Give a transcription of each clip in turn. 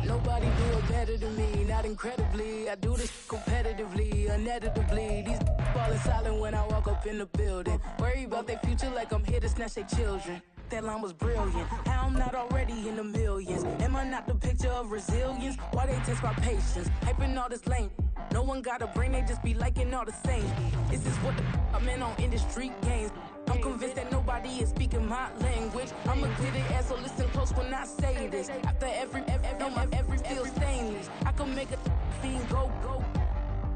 Nobody do it better than me, not incredibly. I do this competitively, uneditably. These falling silent when I walk up in the building. Worry about their future like I'm here to snatch their children. That line was brilliant. How I'm not already in the millions? Am I not the picture of resilience? Why they test my patience? Hyping all this lame. No one got a brain, they just be liking all the same. This is what the I'm in on industry games. I'm convinced that nobody is speaking my language. I'm a good ass, so listen close when I say this. After every feel stainless. I can make a fiend go.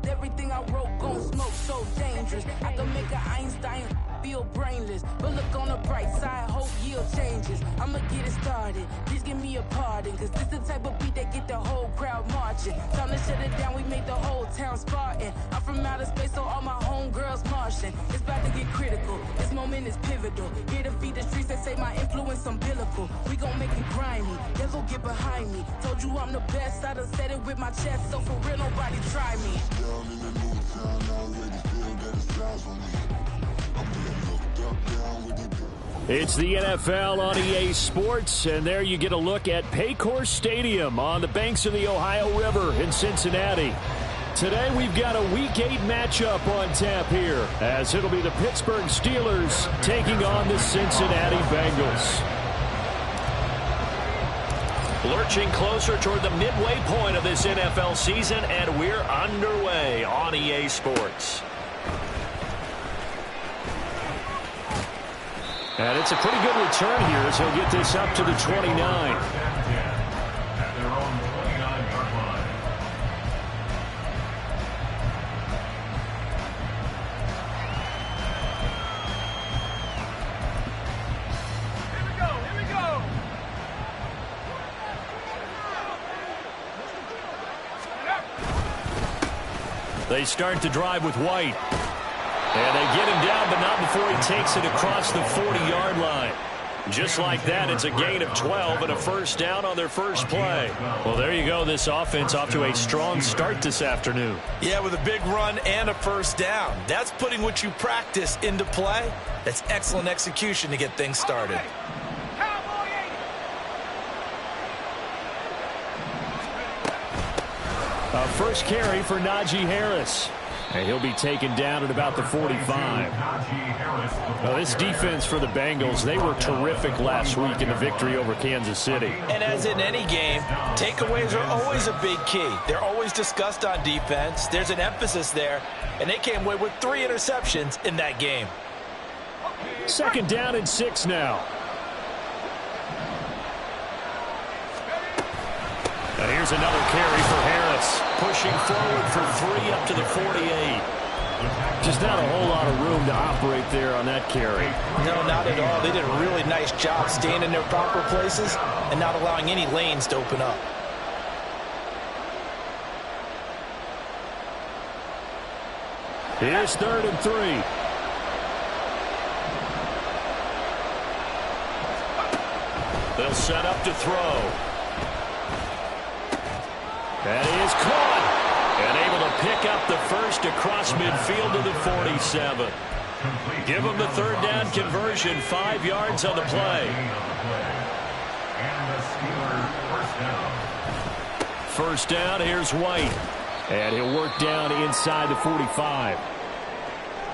Everything I wrote gon' smoke, so dangerous. I can make an Einstein feel brainless. But look on the bright side, hope yield changes. I'ma get it started, please give me a pardon. Cause this the type of beat that get the whole crowd marching. Time to shut it down, we made the whole town Spartan. I'm from outer space, so all my homegirls Martian. It's about to get critical, this moment is pivotal. Here to feed the streets that say my influence umbilical. We gon' make it grimy, they'll go get behind me. Told you I'm the best, I done said it with my chest. So for real, nobody try me. Down in the new town, I already feel that it's time for me. I'm being looked up down with the... It's the NFL on EA Sports, and there you get a look at Paycor Stadium on the banks of the Ohio River in Cincinnati. Today we've got a Week 8 matchup on tap here, as it'll be the Pittsburgh Steelers taking on the Cincinnati Bengals. Lurching closer toward the midway point of this NFL season, and we're underway on EA Sports. And it's a pretty good return here as he'll get this up to the 29. They start to drive with White. And they get him down, but not before he takes it across the 40-yard line. Just like that, it's a gain of 12 and a first down on their first play. Well, there you go. This offense off to a strong start this afternoon. Yeah, with a big run and a first down. That's putting what you practice into play. That's excellent execution to get things started. A first carry for Najee Harris. And he'll be taken down at about the 45. Now, this defense for the Bengals, they were terrific last week in the victory over Kansas City. And as in any game, takeaways are always a big key. They're always discussed on defense. There's an emphasis there, and they came away with 3 interceptions in that game. Second down and 6 now. And here's another carry for Harris. Pushing forward for 3 up to the 48. Just not a whole lot of room to operate there on that carry. No, not at all. They did a really nice job staying in their proper places and not allowing any lanes to open up. Here's 3rd and 3. They'll set up to throw. And he is caught. And able to pick up the first across midfield to the 47. Give him the 3rd down conversion, 5 yards on the play. First down, here's White. And he'll work down inside the 45.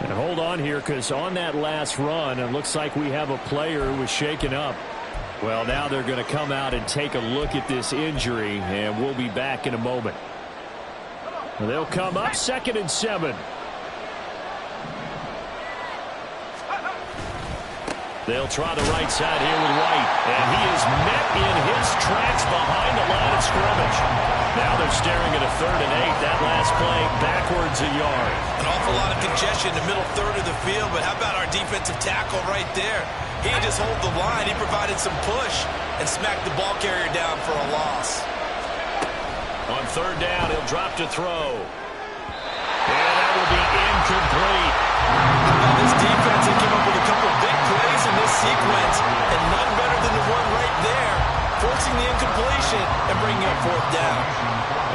And hold on here, because on that last run, it looks like we have a player who was shaken up. Well, now they're going to come out and take a look at this injury, and we'll be back in a moment. They'll come up 2nd and 7. They'll try the right side here with White, and he is met in his tracks behind the line of scrimmage. Now they're staring at a 3rd and 8. That last play backwards a yard. An awful lot of congestion in the middle third of the field, but how about our defensive tackle right there? He just hold the line. He provided some push and smacked the ball carrier down for a loss. On 3rd down, he'll drop to throw. And that will be incomplete. This defense has come up with a couple of big plays in this sequence, and none better than the one right there, forcing the incompletion and bringing up 4th down.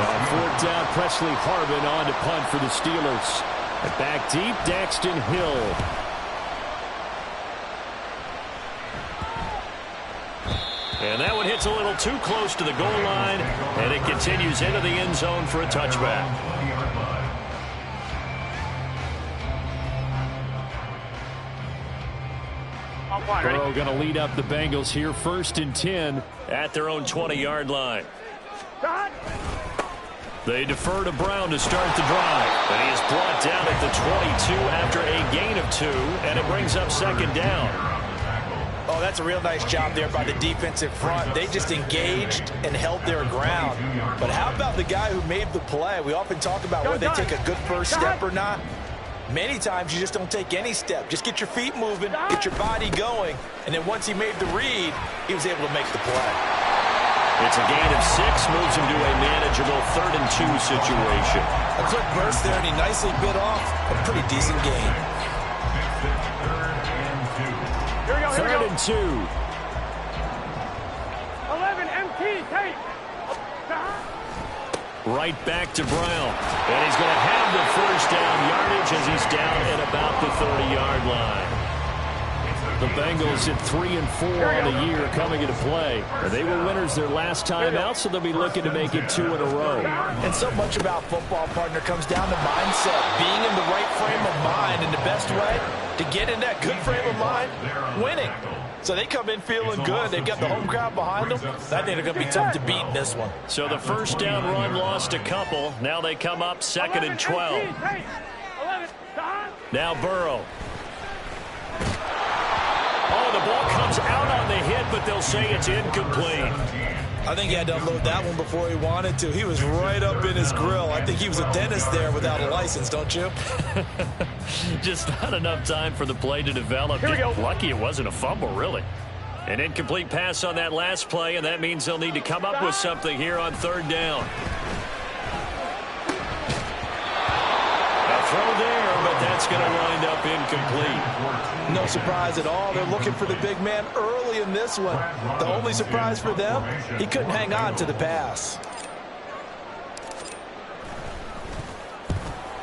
On 4th down, Presley Harvin on to punt for the Steelers. And back deep, Daxton Hill. And that one hit Gets a little too close to the goal line, and it continues into the end zone for a touchback. Burrow going to lead up the Bengals here, 1st and 10 at their own 20-yard line. They defer to Brown to start the drive. And he is brought down at the 22 after a gain of 2, and it brings up 2nd down. Oh, that's a real nice job there by the defensive front. They just engaged and held their ground. But how about the guy who made the play? We often talk about whether they take a good first step or not. Many times you just don't take any step. Just get your feet moving, get your body going, and then once he made the read, he was able to make the play. It's a gain of 6, moves him to a manageable 3rd and 2 situation. A quick burst there, and he nicely bit off a pretty decent gain. 3rd and 2. 11 MT, tape. Right back to Brown. And he's going to have the 1st down yardage as he's down at about the 30-yard line. The Bengals at 3 and 4 on the year coming into play. They were winners their last time out, so they'll be looking to make it 2 in a row. And so much about football, partner, comes down to mindset. Being in the right frame of mind, and the best way to get in that good frame of mind, winning. So they come in feeling good. They've got the home crowd behind them. I think they're going to be tough to beat in this one. So the 1st down run lost a couple. Now they come up 2nd and 12. Now Burrow. Oh, the ball comes out on the hit, but they'll say it's incomplete. I think he had to unload that one before he wanted to. He was right up in his grill. I think he was a dentist there without a license, don't you? Just not enough time for the play to develop. Lucky it wasn't a fumble, really. An incomplete pass on that last play, and that means they'll need to come up with something here on 3rd down. A throw there, but that's going to wind up incomplete. No surprise at all. They're looking for the big man early in this one. The only surprise for them, he couldn't hang on to the pass.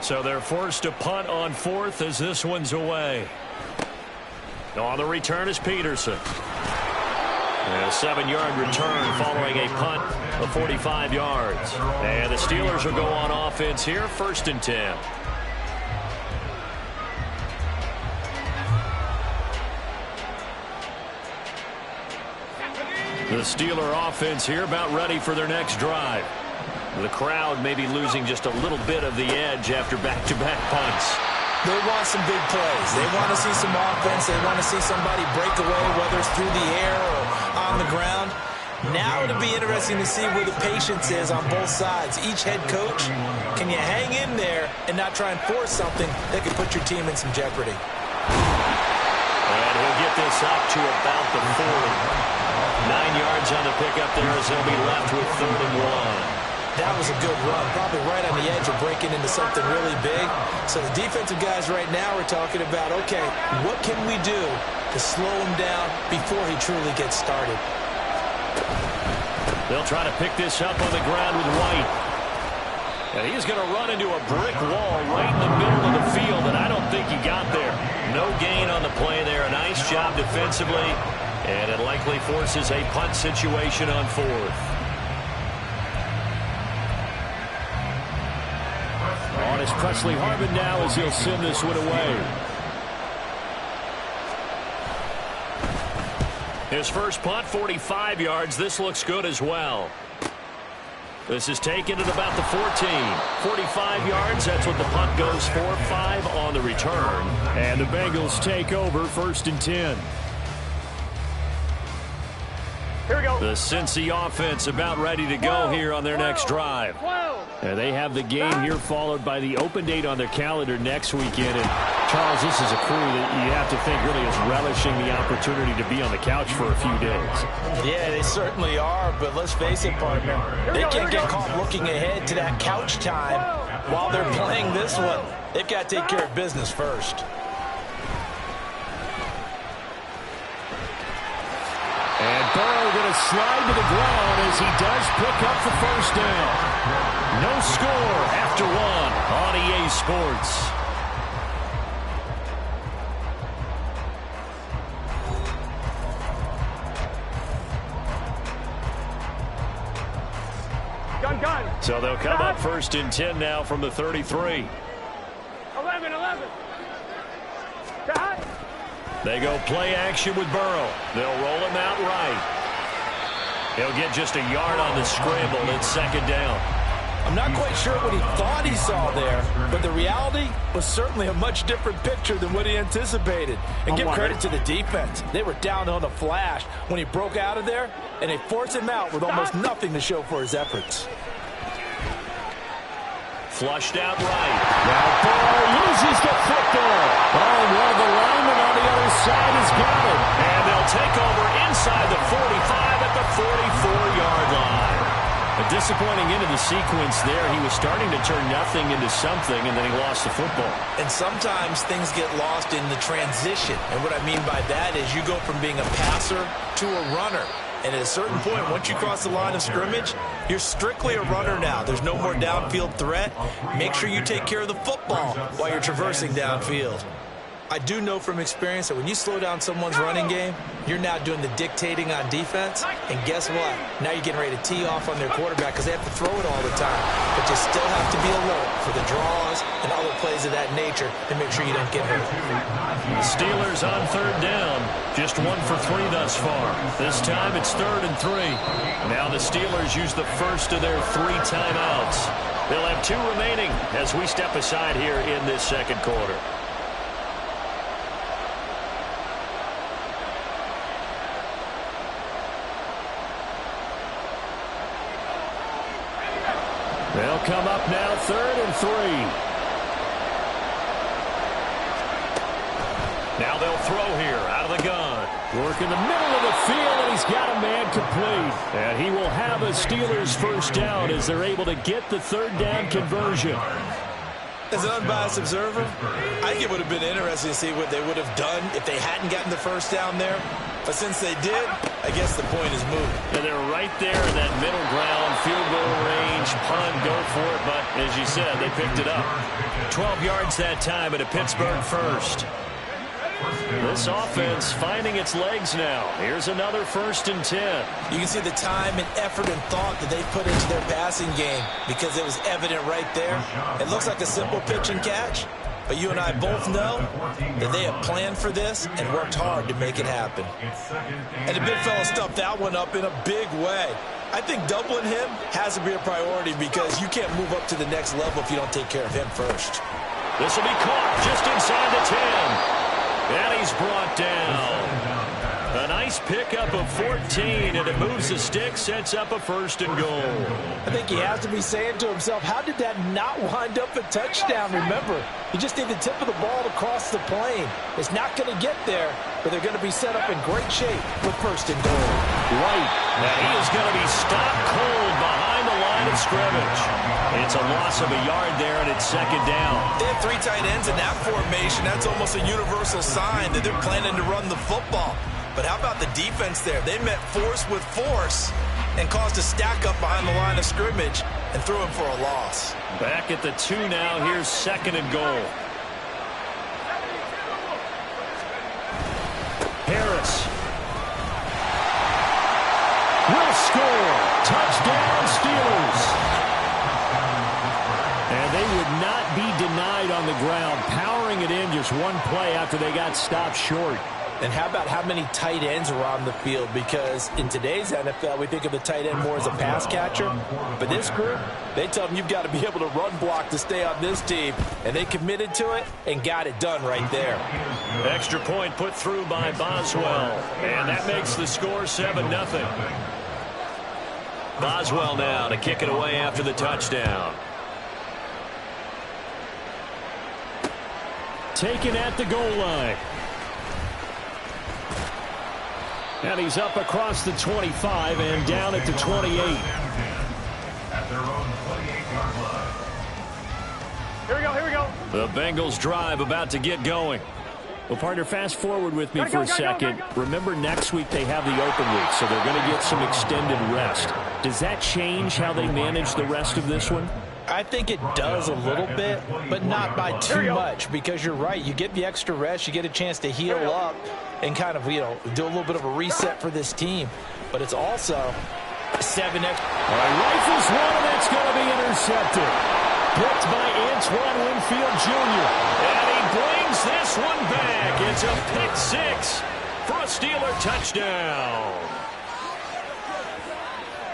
So they're forced to punt on 4th as this one's away. On the return is Peterson. And a 7-yard return following a punt of 45 yards. And the Steelers will go on offense here, 1st and 10. The Steeler offense here about ready for their next drive. The crowd may be losing just a little bit of the edge after back-to-back punts. They want some big plays. They want to see some offense. They want to see somebody break away, whether it's through the air or on the ground. Now it'll be interesting to see where the patience is on both sides. Each head coach, can you hang in there and not try and force something that could put your team in some jeopardy? And he'll get this up to about the 40. 9 yards on the pickup there as he'll be left with 3rd and 1. That was a good run, probably right on the edge of breaking into something really big. So the defensive guys right now are talking about, okay, what can we do to slow him down before he truly gets started? They'll try to pick this up on the ground with White. And he's going to run into a brick wall right in the middle of the field, and I don't think he got there. No gain on the play there. A nice job defensively, and it likely forces a punt situation on 4th. On is Presley Harvin now as he'll send this one away. His first punt, 45 yards. This looks good as well. This is taken at about the 14. 45 yards, that's what the punt goes for. 5 on the return. And the Bengals take over 1st and 10. Here we go. The Cincy offense about ready to go here on their next drive. And they have the game here followed by the open date on their calendar next weekend. And Charles, this is a crew that you have to think really is relishing the opportunity to be on the couch for a few days. Yeah, they certainly are, but let's face it, partner. They can't get caught looking ahead to that couch time while they're playing this one. They've got to take care of business first. And Burrow going to slide to the ground as he does pick up the 1st down. No score after 1 on EA Sports. Gun. So they'll come up 1st and 10 now from the 33. 11. Cut. They go play action with Burrow. They'll roll him out right. He'll get just a yard on the scramble. It's 2nd down. I'm not quite sure what he thought he saw there, but the reality was certainly a much different picture than what he anticipated. And give credit to the defense. They were down on a flash when he broke out of there, and they forced him out with almost nothing to show for his efforts. Flushed out right. Now Burrow loses the football. Oh, one of the linemen on the other side has got it. And they'll take over inside the 45 at the 44-yard line. A disappointing end of the sequence there. He was starting to turn nothing into something, and then he lost the football. And sometimes things get lost in the transition. And what I mean by that is you go from being a passer to a runner. And at a certain point, once you cross the line of scrimmage, you're strictly a runner now. There's no more downfield threat. Make sure you take care of the football while you're traversing downfield. I do know from experience that when you slow down someone's running game, you're now doing the dictating on defense. And guess what? Now you're getting ready to tee off on their quarterback because they have to throw it all the time. But you still have to be alert for the draws and other plays of that nature to make sure you don't get hurt. The Steelers on 3rd down. Just 1 for 3 thus far. This time it's 3rd and 3. Now the Steelers use the first of their 3 timeouts. They'll have 2 remaining as we step aside here in this 2nd quarter. They'll come up now 3rd and 3. Now they'll throw here out of the gun. Work in the middle of the field, and he's got a man complete. And he will have a Steelers 1st down as they're able to get the 3rd down conversion. As an unbiased observer, I think it would have been interesting to see what they would have done if they hadn't gotten the 1st down there. But since they did, I guess the point is moved. And they're right there in that middle ground, field goal range, punt, go for it. But as you said, they picked it up. 12 yards that time at a Pittsburgh 1st. This offense finding its legs now. Here's another 1st and 10. You can see the time and effort and thought that they put into their passing game because it was evident right there. It looks like a simple pitch and catch. But you and I both know that they have planned for this and worked hard to make it happen. And the big fella stuffed that one up in a big way. I think doubling him has to be a priority because you can't move up to the next level if you don't take care of him first. This will be caught just inside the 10. And he's brought down. A nice pickup of 14, and it moves the stick, sets up a 1st and goal. I think he has to be saying to himself, how did that not wind up a touchdown? Remember, you just need the tip of the ball to cross the plane. It's not going to get there, but they're going to be set up in great shape with 1st and goal. Right. Now he is going to be stopped cold behind the line of scrimmage. It's a loss of a yard there, and it's 2nd down. They have 3 tight ends in that formation. That's almost a universal sign that they're planning to run the football. But how about the defense there? They met force with force and caused a stack up behind the line of scrimmage and threw him for a loss. Back at the 2 now. Here's 2nd and goal. Harris will score. Touchdown Steelers. And they would not be denied on the ground, powering it in just one play after they got stopped short. And how about how many tight ends are on the field? Because in today's NFL, we think of the tight end more as a pass catcher. But this group, they tell them you've got to be able to run block to stay on this team. And they committed to it and got it done right there. Extra point put through by Boswell. And that makes the score 7-0. Boswell now to kick it away after the touchdown. Taken at the goal line. And he's up across the 25 and down at the 28. Here we go. The Bengals drive about to get going. Well, partner, fast forward with me for a second. Remember, next week they have the open week, so they're going to get some extended rest. Does that change how they manage the rest of this one? I think it does a little bit, but not by too much, because you're right. You get the extra rest, you get a chance to heal up and kind of, do a little bit of a reset for this team. But it's also 7 extra. All right, rifles one, and intercepted. Picked by Antoine Winfield Jr. And he brings this one back. It's a pick six for a Steeler touchdown.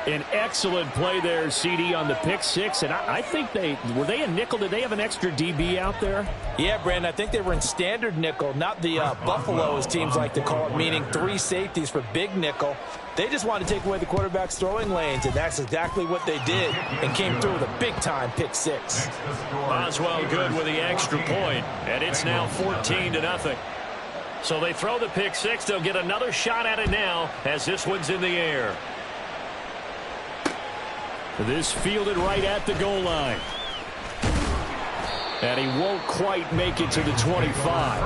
An excellent play there, CD, on the pick six. And I think were they a nickel? Did they have an extra DB out there? Yeah, Brandon, I think they were in standard nickel, not the Buffalo, as teams like to call it, meaning 3 safeties for big nickel. They just wanted to take away the quarterback's throwing lanes, and that's exactly what they did, and came through with a big-time pick six. Boswell good with the extra point, and it's now 14-0. So they throw the pick six. They'll get another shot at it now as this one's in the air. This fielded right at the goal line. And he won't quite make it to the 25.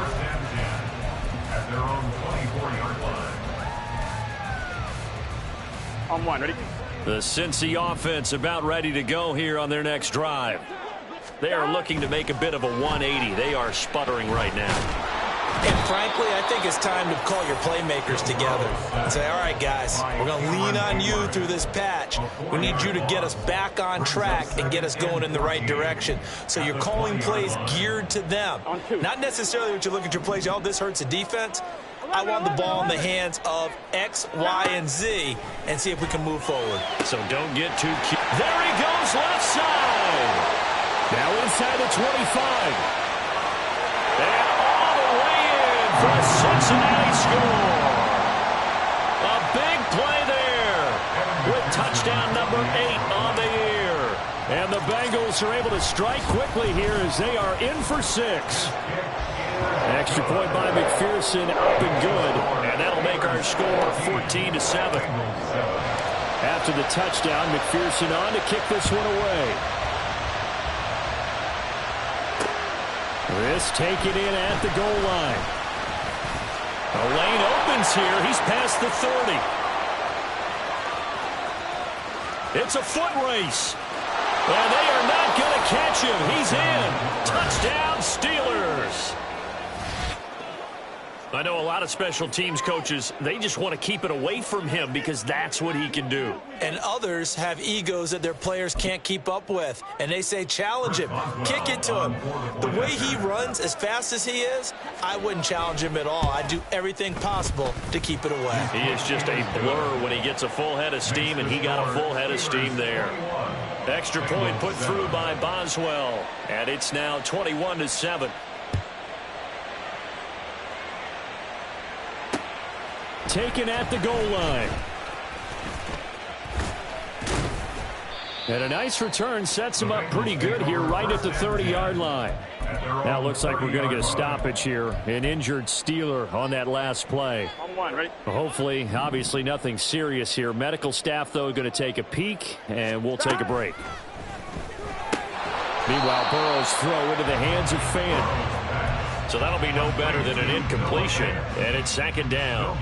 On one, ready? The Cincy offense about ready to go here on their next drive. They are looking to make a bit of a 180. They are sputtering right now. And frankly, I think it's time to call your playmakers together and say, all right, guys, we're going to lean on you through this patch. We need you to get us back on track and get us going in the right direction. So you're calling plays geared to them. Not necessarily what you look at your plays, oh, this hurts the defense. I want the ball in the hands of X, Y, and Z and see if we can move forward. So don't get too cute. There he goes, left side. Now inside the 25. And all the way in for a Cincinnati score. A big play there with touchdown number 8 on the year. And the Bengals are able to strike quickly here as they are in for 6. Extra point by McPherson, up and good. And that'll make our score 14-7. After the touchdown, McPherson on to kick this one away. This taken in at the goal line. The lane opens here. He's past the 30. It's a foot race. And they are not going to catch him. He's in. Touchdown, Steelers. I know a lot of special teams coaches, they just want to keep it away from him because that's what he can do. And others have egos that their players can't keep up with. And they say, challenge him. Kick it to him. The way he runs as fast as he is, I wouldn't challenge him at all. I'd do everything possible to keep it away. He is just a blur when he gets a full head of steam, and he got a full head of steam there. Extra point put through by Boswell. And it's now 21-7. Taken at the goal line. And a nice return sets him up pretty good here right at the 30-yard line. Now it looks like we're going to get a stoppage here. An injured Steeler on that last play. On one, ready? Hopefully, obviously nothing serious here. Medical staff, though, going to take a peek, and we'll take a break. Meanwhile, Burrow's throw into the hands of Fant. So that'll be no better than an incompletion, and it's 2nd down.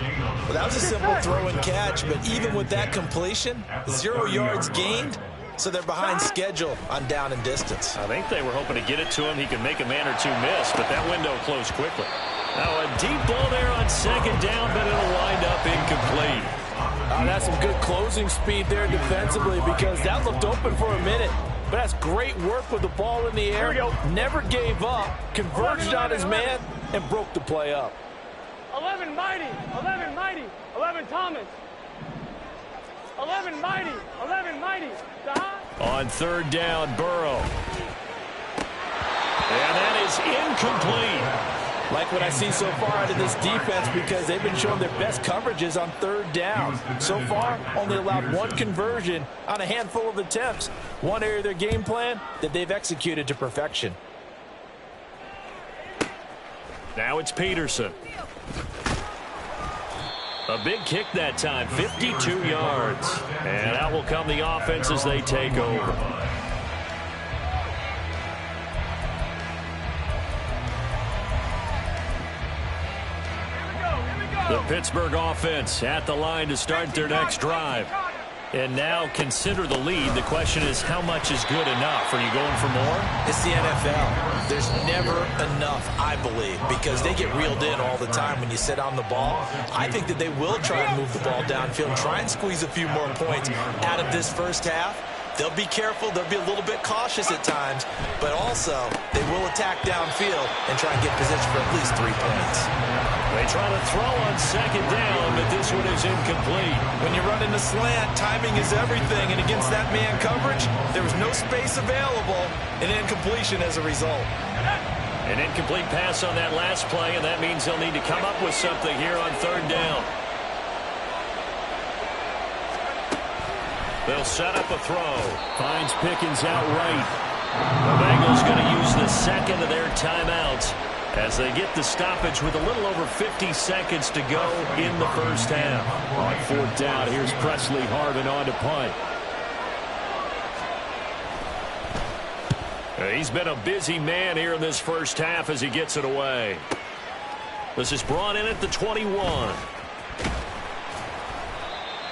Well, that was a simple throw and catch, but even with that completion, 0 yards gained, so they're behind schedule on down and distance. I think they were hoping to get it to him. He could make a man or two miss, but that window closed quickly. Now a deep ball there on 2nd down, but it'll wind up incomplete. That's some good closing speed there defensively because that looked open for a minute. But that's great work with the ball in the air. Never gave up, converged on his man, and broke the play up. 11 Mighty, 11 Mighty, 11 Thomas. 11 Mighty, 11 Mighty. On 3rd down, Burrow. And that is incomplete. Like what I see so far out of this defense because they've been showing their best coverages on 3rd down. So far, only allowed 1 conversion on a handful of attempts. One area of their game plan that they've executed to perfection. Now it's Peterson. A big kick that time, 52 yards. And out will come the offense as they take over. The Pittsburgh offense at the line to start their next drive. And now consider the lead. The question is, how much is good enough? Are you going for more? It's the NFL. There's never enough, I believe, because they get reeled in all the time when you sit on the ball. I think that they will try and move the ball downfield and try and squeeze a few more points out of this first half. They'll be careful. They'll be a little bit cautious at times, but also they will attack downfield and try and get position for at least 3 points. They try to throw on second down, but this one is incomplete. When you're running the slant, timing is everything, and against that man coverage, there was no space available, and incompletion as a result. An incomplete pass on that last play, and that means they'll need to come up with something here on third down. They'll set up a throw. Finds Pickens out right. The Bengals going to use the second of their timeouts as they get the stoppage with a little over 50 seconds to go in the first half. On fourth down, here's Presley Harvin on to punt. He's been a busy man here in this first half as he gets it away. This is brought in at the 21.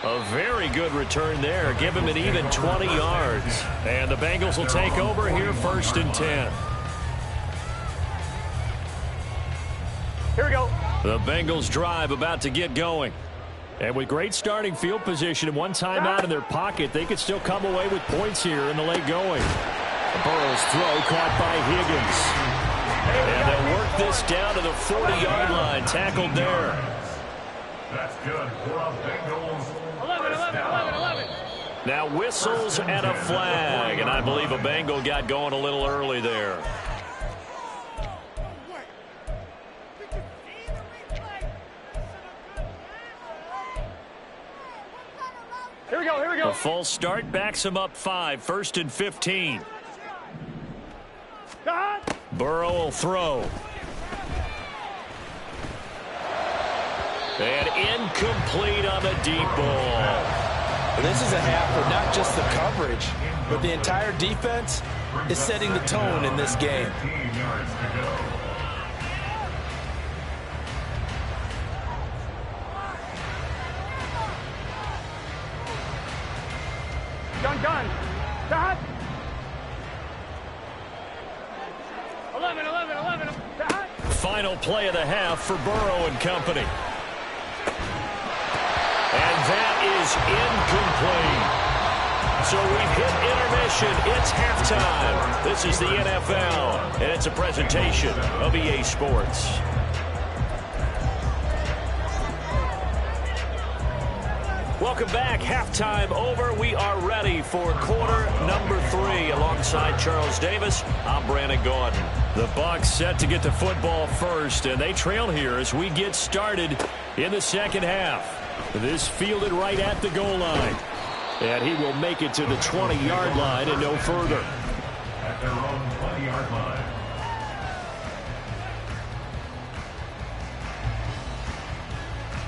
A very good return there. Give him an even 20 yards. And the Bengals will take over here first and 10. Here we go. The Bengals drive about to get going. And with great starting field position and one timeout in their pocket, they could still come away with points here in the late going. Burrow's throw caught by Higgins. And they'll work this down to the 40-yard line. Tackled there. That's good for our Bengals. 11. Now whistles and a flag. And I believe a Bengal got going a little early there. Here we go. A false start backs him up 5. First and 15. Burrow will throw. And incomplete on the deep ball. This is a half for not just the coverage, but the entire defense is setting the tone in this game. 15 yards to go. Done. Dot. 11. Dot. Final play of the half for Burrow and company. And that is incomplete. So we've hit intermission. It's halftime. This is the NFL, and it's a presentation of EA Sports. Welcome back. Halftime over. We are ready for quarter number 3. Alongside Charles Davis, I'm Brandon Gaudin. The Bucs set to get the football first, and they trail here as we get started in the second half. This fielded right at the goal line. And he will make it to the 20-yard line and no further. At their own 20-yard line.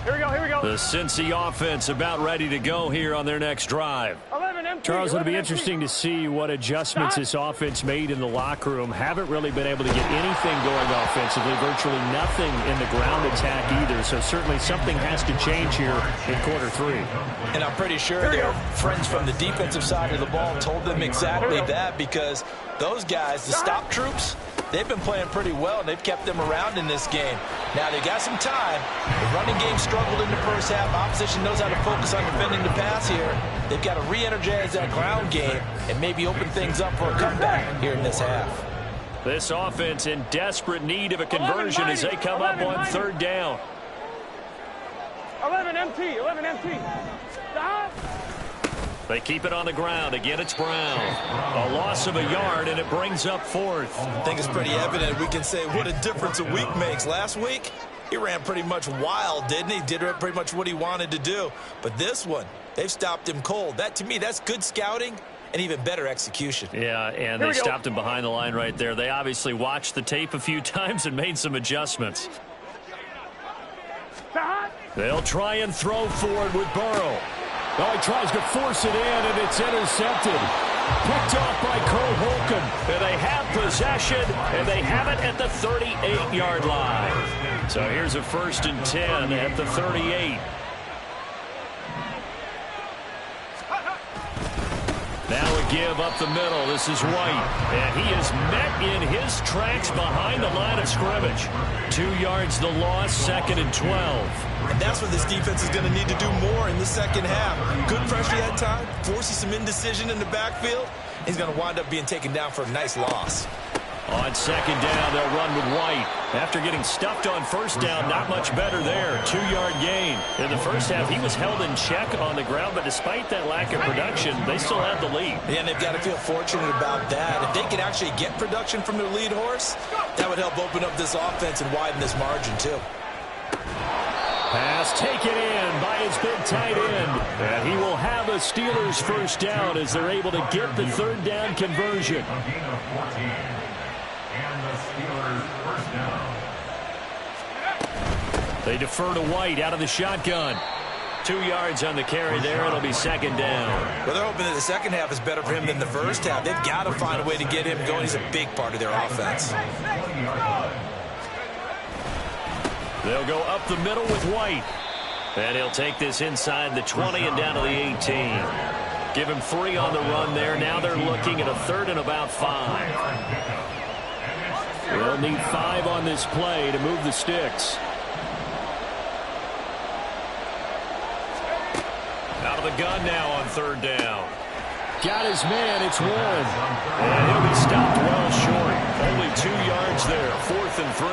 Here we go. The Cincy offense about ready to go here on their next drive. 11 empty. Charles, it'll be 11 interesting to see what adjustments this offense made in the locker room. Haven't really been able to get anything going offensively, virtually nothing in the ground attack either. So certainly something has to change here in quarter 3. And I'm pretty sure their friends from the defensive side of the ball told them exactly that, because those guys, the stop troops, they've been playing pretty well, and they've kept them around in this game. Now, they got some time. The running game struggled in the first half. Opposition knows how to focus on defending the pass here. They've got to re-energize that ground game and maybe open things up for a comeback here in this half. This offense in desperate need of a conversion as they come up on third down. 11 empty. Stop. They keep it on the ground. Again, it's Brown. A loss of a yard, and it brings up fourth. I think it's pretty evident. We can say what a difference a week makes. Last week, he ran pretty much wild, didn't he? Did pretty much what he wanted to do. But this one, they've stopped him cold. That, to me, that's good scouting and even better execution. Yeah, and they stopped him behind the line right there. They obviously watched the tape a few times and made some adjustments. They'll try and throw forward with Burrow. Oh, he tries to force it in, and it's intercepted. Picked off by Cole Holcomb. And they have possession, and they have it at the 38-yard line. So here's a 1st and 10 at the 38. Now give up the middle. This is White. And he is met in his tracks behind the line of scrimmage. 2 yards the loss, 2nd and 12. And that's what this defense is going to need to do more in the second half. Good pressure that time, forces some indecision in the backfield. He's going to wind up being taken down for a nice loss. On 2nd down, they'll run with White. After getting stuffed on 1st down, not much better there. 2-yard gain. In the first half, he was held in check on the ground, but despite that lack of production, they still had the lead. Yeah, and they've got to feel fortunate about that. If they can actually get production from their lead horse, that would help open up this offense and widen this margin, too. Pass taken in by his big tight end. And he will have a Steelers 1st down as they're able to get the 3rd down conversion. A gain of 14. And the Steelers 1st down. They defer to White out of the shotgun. 2 yards on the carry there. It'll be 2nd down. Well, they're hoping that the second half is better for him than the first half. They've got to find a way to get him going. He's a big part of their offense. They'll go up the middle with White. And he'll take this inside the 20 and down to the 18. Give him 3 on the run there. Now they're looking at a 3rd and about 5. They'll need 5 on this play to move the sticks. Out of the gun now on 3rd down. Got his man. It's Warren. And he'll be stopped well short. Only 2 yards there. 4th and 3.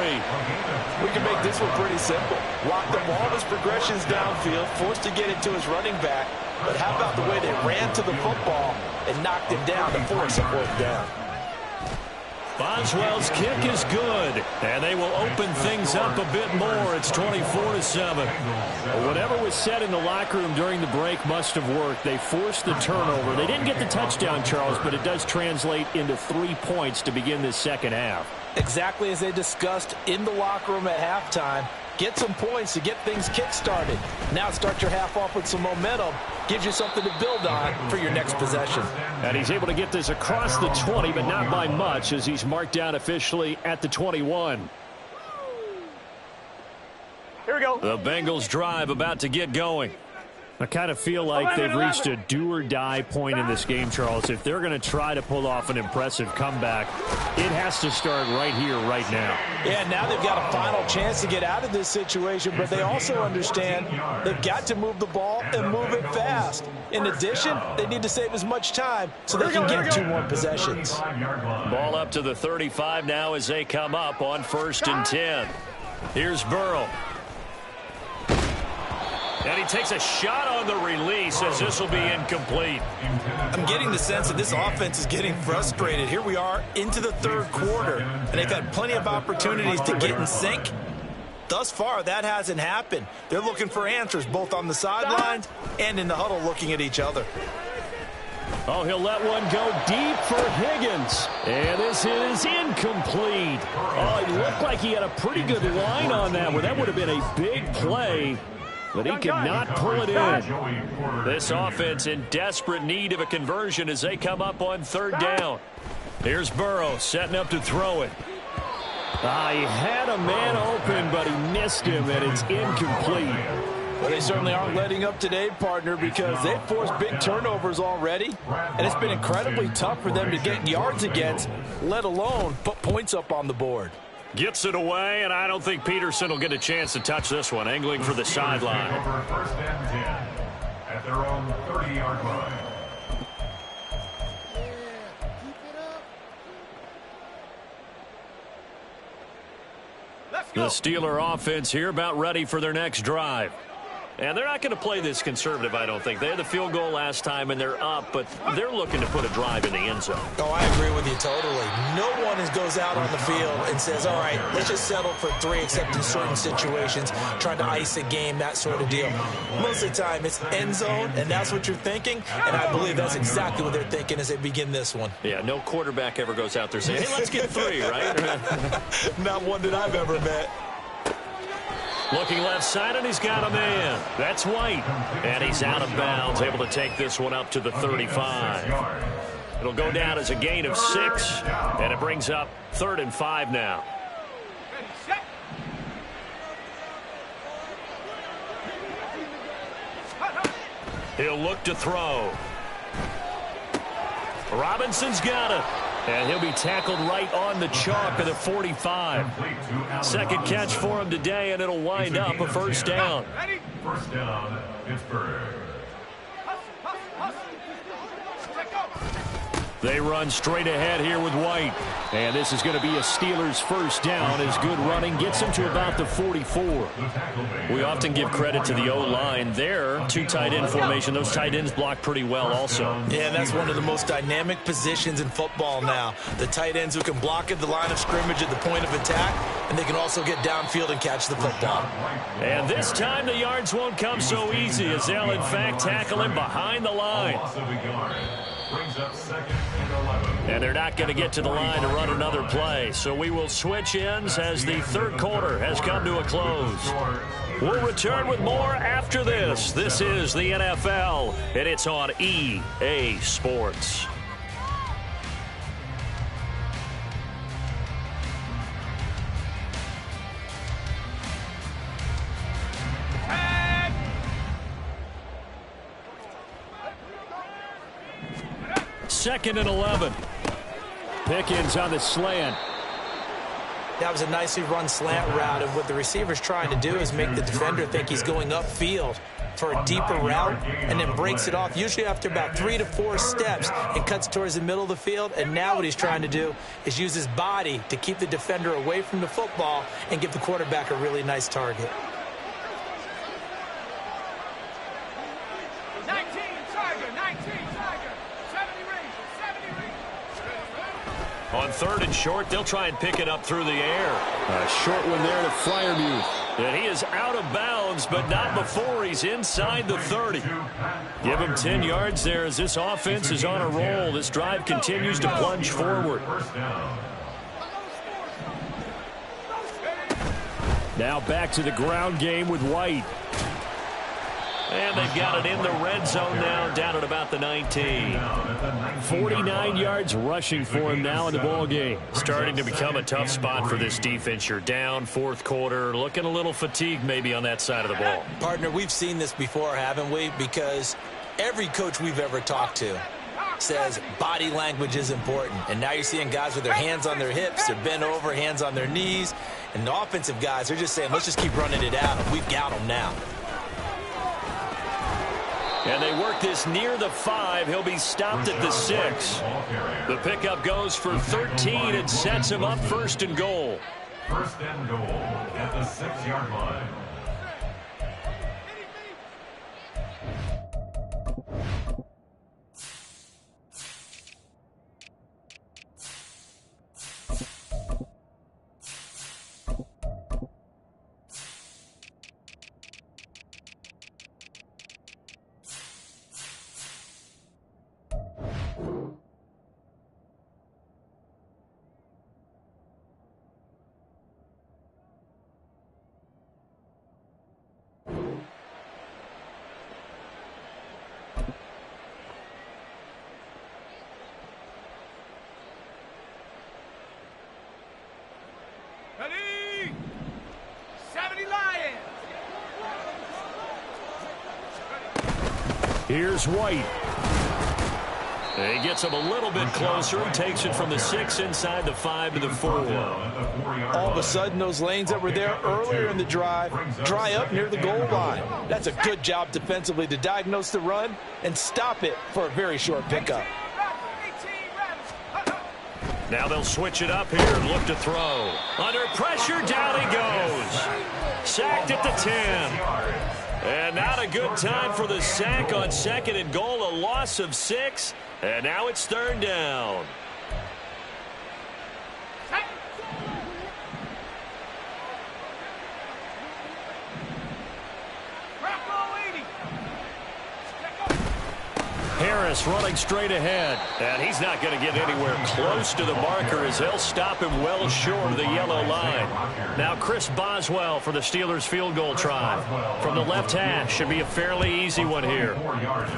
We can make this one pretty simple. Lock up all his progressions downfield, forced to get it to his running back. But how about the way they ran to the football and knocked him down to force a 4th down? Boswell's kick is good, and they will open things up a bit more. It's 24-7. Whatever was said in the locker room during the break must have worked. They forced the turnover. They didn't get the touchdown, Charles, but it does translate into 3 points to begin this second half. Exactly as they discussed in the locker room at halftime. Get some points to get things kick-started. Now start your half off with some momentum. Gives you something to build on for your next possession. And he's able to get this across the 20, but not by much, as he's marked down officially at the 21. Here we go. The Bengals drive about to get going. I kind of feel like they've reached a do-or-die point in this game, Charles. If they're going to try to pull off an impressive comeback, it has to start right here, right now. Yeah, now they've got a final chance to get out of this situation, but they also understand they've got to move the ball and move it fast. In addition, they need to save as much time so they can get 2 more possessions. Ball up to the 35 now as they come up on 1st and 10. Here's Burrow. And he takes a shot on the release as this will be incomplete. I'm getting the sense that this offense is getting frustrated. Here we are into the 3rd quarter, and they've had plenty of opportunities to get in sync. Thus far, that hasn't happened. They're looking for answers both on the sidelines and in the huddle looking at each other. Oh, he'll let one go deep for Higgins. And this is incomplete. Oh, it looked like he had a pretty good line on that one. That would have been a big play. But he could not pull it in. This offense in desperate need of a conversion as they come up on 3rd down. Here's Burrow setting up to throw it. He had a man open, but he missed him, and it's incomplete. Well, they certainly aren't letting up today, partner, because they've forced big turnovers already, and it's been incredibly tough for them to get yards against, let alone put points up on the board. Gets it away, and I don't think Peterson will get a chance to touch this one. Angling for the sideline. Over 1st and 10 at their own 30-yard line. The Steeler offense here about ready for their next drive. And they're not going to play this conservative, I don't think. They had the field goal last time, and they're up, but they're looking to put a drive in the end zone. Oh, I agree with you totally. No one goes out on the field and says, all right, let's just settle for 3, except in certain situations, trying to ice a game, that sort of deal. Most of the time, it's end zone, and that's what you're thinking, and I believe that's exactly what they're thinking as they begin this one. Yeah, no quarterback ever goes out there saying, hey, let's get 3, right? Not one that I've ever met. Looking left side, and he's got a man. That's White. And he's out of bounds, able to take this one up to the 35. It'll go down as a gain of 6, and it brings up 3rd and 5 now. He'll look to throw. Robinson's got it. And he'll be tackled right on the chalk of the 45. Second catch for him today, and it'll wind up a first down. First down, Pittsburgh. They run straight ahead here with White. And this is going to be a Steelers first down as good running gets him to about the 44. We often give credit to the O-line there. Two tight end formation. Those tight ends block pretty well also. Yeah, and that's one of the most dynamic positions in football now. The tight ends who can block at the line of scrimmage at the point of attack, and they can also get downfield and catch the football. And this time the yards won't come so easy as they'll in fact tackle him behind the line. Brings up second and 11. And they're not going to get to the line to run another play. So we will switch ends as the third quarter has come to a close. We'll return with more after this. This is the NFL, and it's on EA Sports. Second and 11. Pickens on the slant. That was a nicely run slant route, and what the receiver's trying to do is make the defender think he's going upfield for a deeper route and then breaks it off, usually after about 3 to 4 steps, and cuts towards the middle of the field. And now what he's trying to do is use his body to keep the defender away from the football and give the quarterback a really nice target. On third and short, they'll try and pick it up through the air. A short one there to Freiermuth. And he is out of bounds, but not before he's inside the 30. Give him 10 yards there as this offense is on a roll. This drive continues to plunge forward. Now back to the ground game with White. And they've got it in the red zone now, down at about the 19. 49 yards rushing for him now in the ball game. Starting to become a tough spot for this defense. You're down fourth quarter, looking a little fatigued maybe on that side of the ball. Partner, we've seen this before, haven't we? Because every coach we've ever talked to says body language is important. And now you're seeing guys with their hands on their hips, they're bent over, hands on their knees. And the offensive guys, they're just saying, let's just keep running it out. We've got them now. And they work this near the 5. He'll be stopped at the 6. The pickup goes for 13 and sets him up first and goal. First and goal at the 6-yard line. Ready? 70 Lions. Here's White. And he gets him a little bit closer. He takes it from the 6 inside the 5 to the 4. All of a sudden, those lanes that were there earlier in the drive dry up near the goal line. That's a good job defensively to diagnose the run and stop it for a very short pickup. Now they'll switch it up here and look to throw. Under pressure, down he goes. Sacked at the 10. And not a good time for the sack on second and goal. A loss of 6. And now it's third down. Harris running straight ahead. And he's not going to get anywhere close to the marker as they'll stop him well short of the yellow line. Now Chris Boswell for the Steelers field goal try. From the left hash, should be a fairly easy one here.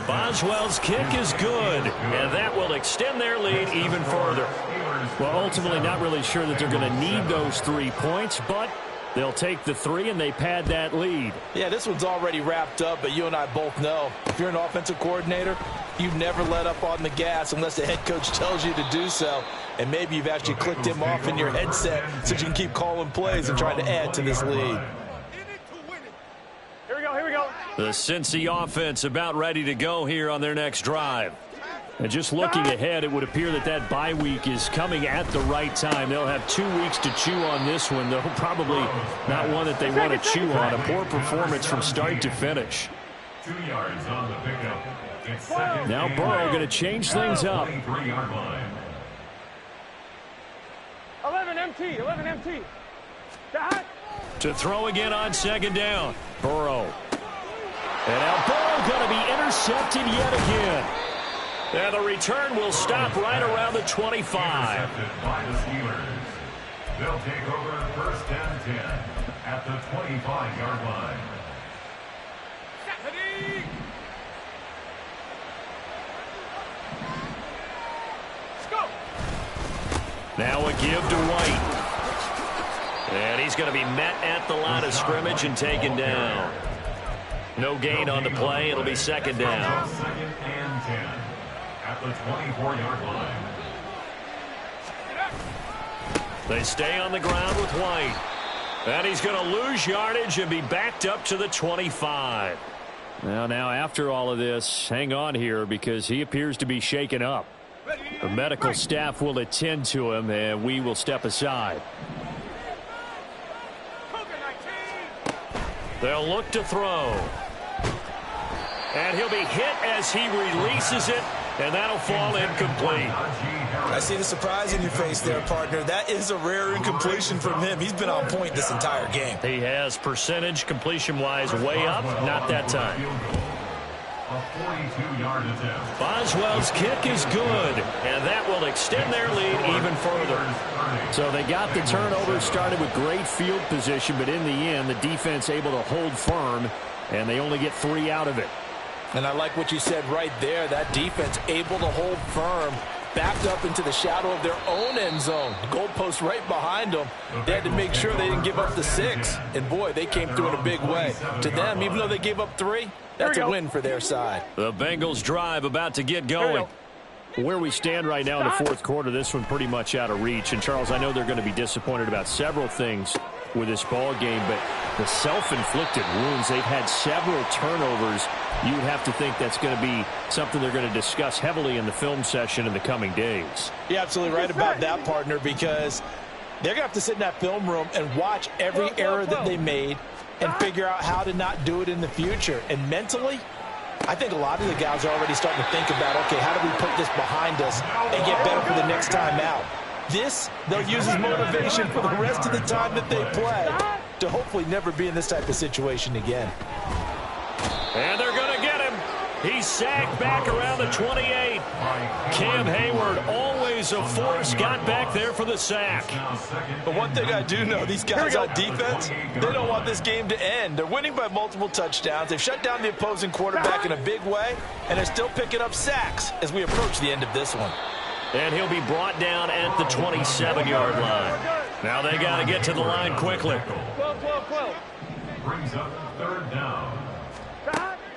Boswell's kick is good, and that will extend their lead even further. Well, ultimately not really sure that they're going to need those 3 points, but they'll take the 3 and they pad that lead. Yeah, this one's already wrapped up, but you and I both know if you're an offensive coordinator, You never let up on the gas unless the head coach tells you to do so. And maybe you've actually clicked him off in your headset so you can keep calling plays and trying to add to this lead. Here we go, here we go. The Cincy offense about ready to go here on their next drive. And just looking ahead, it would appear that that bye week is coming at the right time. They'll have 2 weeks to chew on this one, though probably not one that they want to chew on. A poor performance from start to finish. 2 yards on the pickup. It's second. Now Burrow going to change things up. 23-yard line. 11 MT, 11 MT. Dot. To throw again on second down. Burrow. And now Burrow going to be intercepted yet again. And the return will stop right around the 25. Intercepted by the Steelers. They'll take over first and 10 at the 25-yard line. Let's go. Now a give to White. And he's going to be met at the line of scrimmage and taken down. No gain on the play. It'll be second down. Second and 10 at the 24-yard line. They stay on the ground with White. And he's going to lose yardage and be backed up to the 25. Now after all of this, hang on here because he appears to be shaken up. The medical staff will attend to him, and we will step aside. They'll look to throw. And he'll be hit as he releases it, and that'll fall incomplete. I see the surprise in your face there, partner. That is a rare incompletion from him. He's been on point this entire game. He has percentage completion-wise way up, not that time. A 42-yard attempt. Boswell's kick is good, and that will extend their lead even further. So they got the turnover, started with great field position, but in the end, the defense able to hold firm, and they only get 3 out of it. And I like what you said right there. That defense able to hold firm, backed up into the shadow of their own end zone. The goalpost right behind them. They had to make sure they didn't give up the 6. And, boy, they came through in a big way. To them, even though they gave up 3, that's a win for their side. The Bengals drive about to get going. Where we stand right now in the fourth quarter, this one pretty much out of reach. And, Charles, I know they're going to be disappointed about several things with this ball game, but the self-inflicted wounds, they've had several turnovers. You would have to think that's going to be something they're going to discuss heavily in the film session in the coming days. You're absolutely right about that, partner, because they're going to have to sit in that film room and watch every error that they made and figure out how to not do it in the future. And mentally, I think a lot of the guys are already starting to think about, okay, how do we put this behind us and get better for the next time out? This, they'll use as motivation for the rest of the time that they play to hopefully never be in this type of situation again. And they're going to get him. He's sacked back around the 28. Cam Hayward, always a force, got back there for the sack. But one thing I do know, these guys on defense, they don't want this game to end. They're winning by multiple touchdowns. They've shut down the opposing quarterback in a big way, and they're still picking up sacks as we approach the end of this one. And he'll be brought down at the 27-yard line. Now they got to get to the line quickly. 12. Brings up third down.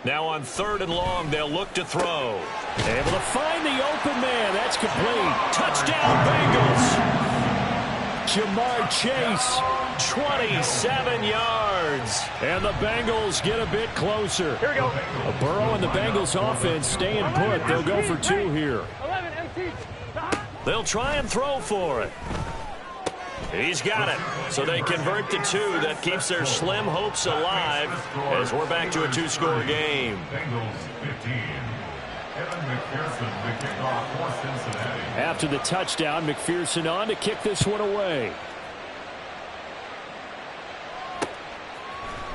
Now on 3rd and long, they'll look to throw. Able to find the open man. That's complete. Touchdown, Bengals. Jamar Chase, 27 yards. And the Bengals get a bit closer. Here we go. Burrow and the Bengals offense staying put. They'll go for 2 here. 11 MT. They'll try and throw for it. He's got it. So they convert to 2. That keeps their slim hopes alive as we're back to a 2-score game. Bengals 15. Evan McPherson, the kickoff for Cincinnati. After the touchdown, McPherson on to kick this one away.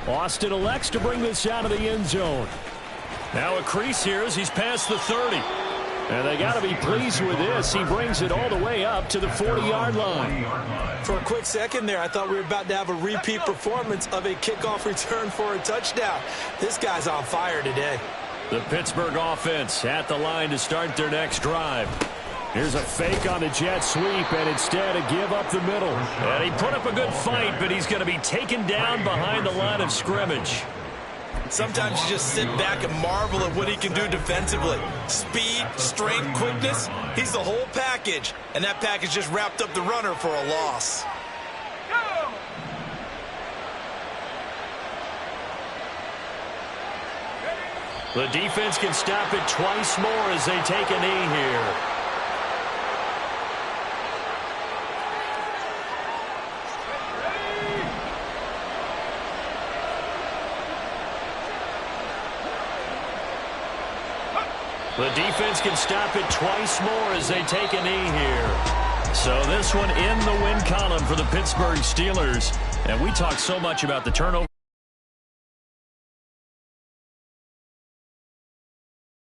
Austin elects to bring this out of the end zone. Now a crease here as he's past the 30. And they got to be pleased with this. He brings it all the way up to the 40-yard line. For a quick second there, I thought we were about to have a repeat performance of a kickoff return for a touchdown. This guy's on fire today. The Pittsburgh offense at the line to start their next drive. Here's a fake on the jet sweep, and instead a give up the middle. And he put up a good fight, but he's going to be taken down behind the line of scrimmage. Sometimes you just sit back and marvel at what he can do defensively. Speed, strength, quickness, he's the whole package. And that package just wrapped up the runner for a loss. The defense can stop it twice more as they take a knee here. The defense can stop it twice more as they take a knee here. So this one in the win column for the Pittsburgh Steelers. And we talked so much about the turnover.